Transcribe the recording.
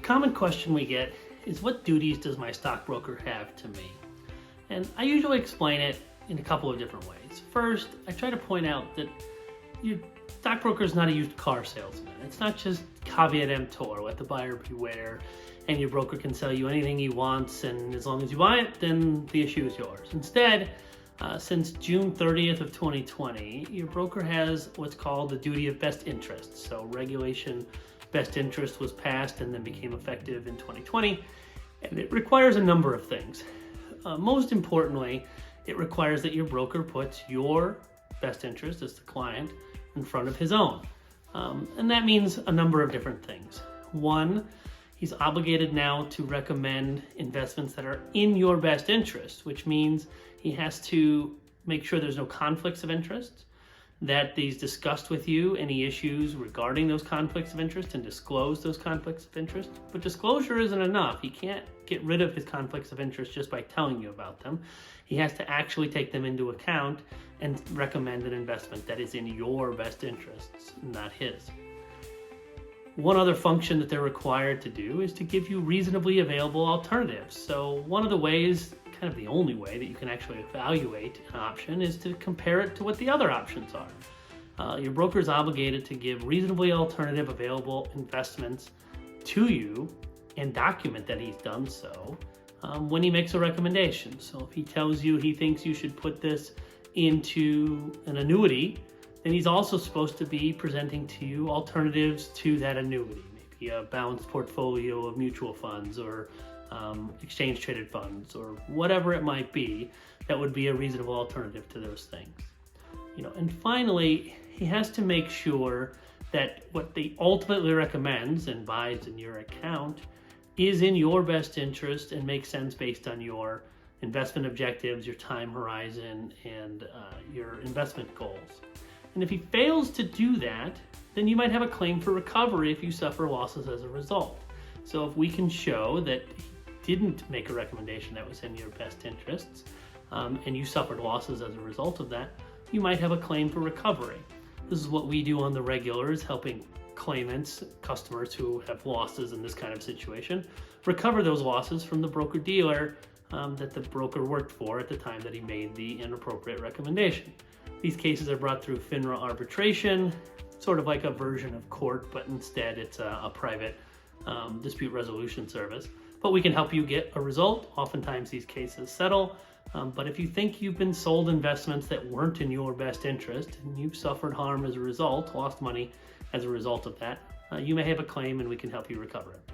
common question we get is, what duties does my stockbroker have to me? And I usually explain it in a couple of different ways. First, I try to point out that your stockbroker is not a used car salesman. It's not just caveat emptor, let the buyer beware, and your broker can sell you anything he wants, and as long as you buy it, then the issue is yours. Instead, since June 30th of 2020, your broker has what's called the duty of best interest. So regulation best interest was passed and then became effective in 2020, and it requires a number of things. Most importantly, it requires that your broker puts your best interest as the client in front of his own. And that means a number of different things. One, he's obligated now to recommend investments that are in your best interest, which means he has to make sure there's no conflicts of interest, that he's discussed with you any issues regarding those conflicts of interest and disclose those conflicts of interest. But disclosure isn't enough. He can't get rid of his conflicts of interest just by telling you about them. He has to actually take them into account and recommend an investment that is in your best interests, not his. One other function that they're required to do is to give you reasonably available alternatives. So one of the ways, kind of the only way that you can actually evaluate an option, is to compare it to what the other options are. Your broker is obligated to give reasonably alternative available investments to you and document that he's done so when he makes a recommendation. So if he tells you he thinks you should put this into an annuity, then he's also supposed to be presenting to you alternatives to that annuity, maybe a balanced portfolio of mutual funds or exchange traded funds or whatever it might be that would be a reasonable alternative to those things. And finally, he has to make sure that what he ultimately recommends and buys in your account is in your best interest and makes sense based on your investment objectives, your time horizon, and your investment goals. And if he fails to do that, then you might have a claim for recovery if you suffer losses as a result. So if we can show that he didn't make a recommendation that was in your best interests, and you suffered losses as a result of that, you might have a claim for recovery. This is what we do on the regular, is helping claimants, customers who have losses in this kind of situation, recover those losses from the broker-dealer that the broker worked for at the time that he made the inappropriate recommendation. These cases are brought through FINRA arbitration, sort of like a version of court, but instead it's a private dispute resolution service. But we can help you get a result. Oftentimes these cases settle, but if you think you've been sold investments that weren't in your best interest and you've suffered harm as a result, lost money as a result of that, you may have a claim and we can help you recover it.